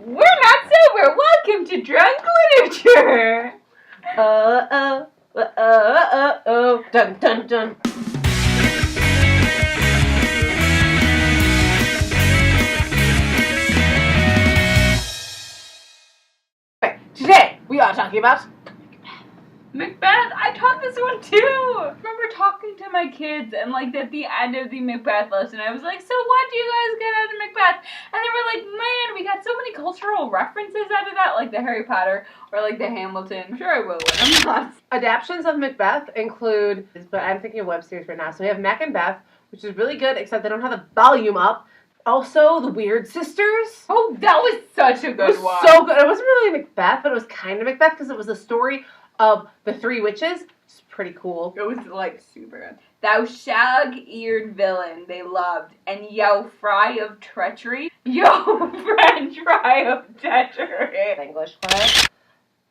We're not sober. Welcome to Drunk Literature. Dun dun dun. Okay, today we are talking about Macbeth. I taught this one too. I remember talking to my kids and like at the end of the Macbeth lesson, I was like, so what do you guys get out of Macbeth? And they were like, man, we got so many cultural references out of that, like the Harry Potter or like the Hamilton. I'm sure I will when I'm not. adaptions of Macbeth include, but I'm thinking of web series right now. So we have Mac and Beth, which is really good, except they don't have the volume up. Also, the Weird Sisters. Oh, that was such a good one. So good. It wasn't really Macbeth, but it was kind of Macbeth because it was the story of the three witches. It's pretty cool. It was like super good. Thou shag-eared villain they loved, and yo fry of treachery, yo French fry of treachery. English class.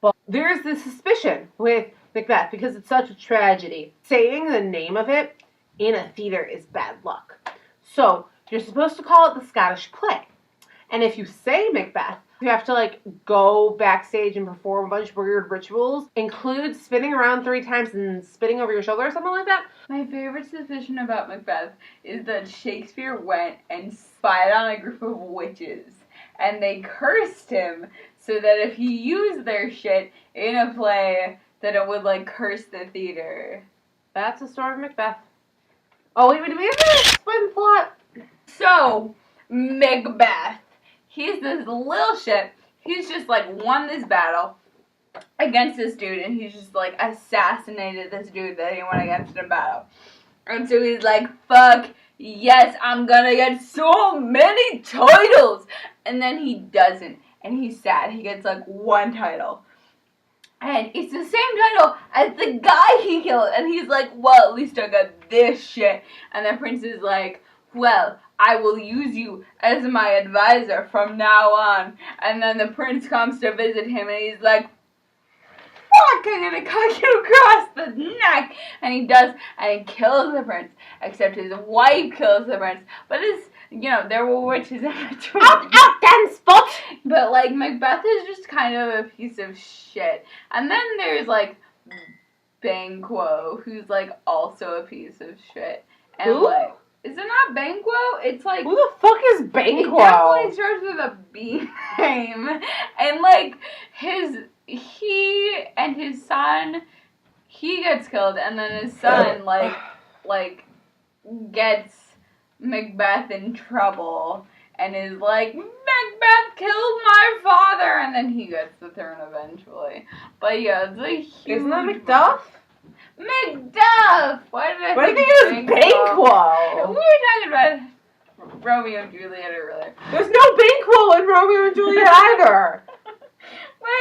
But there's this suspicion with Macbeth because it's such a tragedy. Saying the name of it in a theater is bad luck. So you're supposed to call it the Scottish play. And if you say Macbeth, you have to like go backstage and perform a bunch of weird rituals. Include spinning around 3 times and spitting over your shoulder or something like that. My favorite suspicion about Macbeth is that Shakespeare went and spied on a group of witches. And they cursed him so that if he used their shit in a play, that it would like curse the theater. That's the story of Macbeth. Oh wait, do we have to explain the plot? So, Macbeth. He's this little shit. He's just like won this battle against this dude, and he's just like assassinated this dude that he went against in a battle. And so he's like, fuck, yes, I'm gonna get so many titles. And then he doesn't, and he's sad. He gets like 1 title. And it's the same title as the guy he killed. And he's like, well, at least I got this shit. And the prince is like, well, I will use you as my advisor from now on. And then the prince comes to visit him, and he's like, fuck, I'm gonna cut you across the neck. And he does, and he kills the prince. Except his wife kills the prince. But it's, you know, there were witches in between. Out, then, spot! But, like, Macbeth is just kind of a piece of shit. And then there's, like, Banquo, who's, like, also a piece of shit. And, Who? like, is it not Banquo? It's, like... Who the fuck is Banquo? It definitely starts with a B name. And, like, he and his son, he gets killed. And then his son, like, gets Macbeth in trouble. And is like, Macbeth killed my father, and then he gets the throne eventually. But yeah, it's a huge... Isn't that Macduff? Macduff! Why did I think it was Banquo? We were talking about Romeo and Juliet earlier. There's no Banquo in Romeo and Juliet either.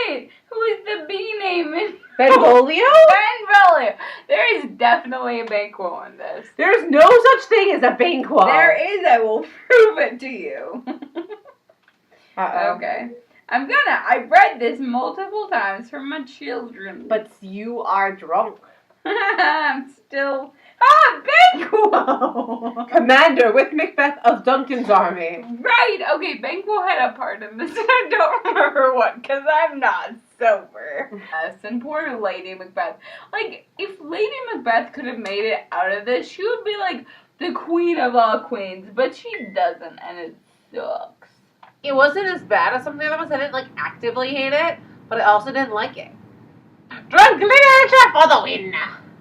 Wait, who is the B name in... Benvolio? Benvolio! There is definitely a Banquo in this. There's no such thing as a Banquo. There is, I will prove it to you. Uh-oh. Okay. I've read this multiple times for my children. But you are drunk. I'm still... Banquo! Commander with Macbeth of Duncan's army. Right, okay, Banquo had a part in this. I don't remember what, because I'm not sober. Yes, and poor Lady Macbeth. Like, if Lady Macbeth could have made it out of this, she would be like the queen of all queens, but she doesn't, and it sucks. It wasn't as bad as some of the other ones. I didn't, like, actively hate it, but I also didn't like it. Drunk literature for the win!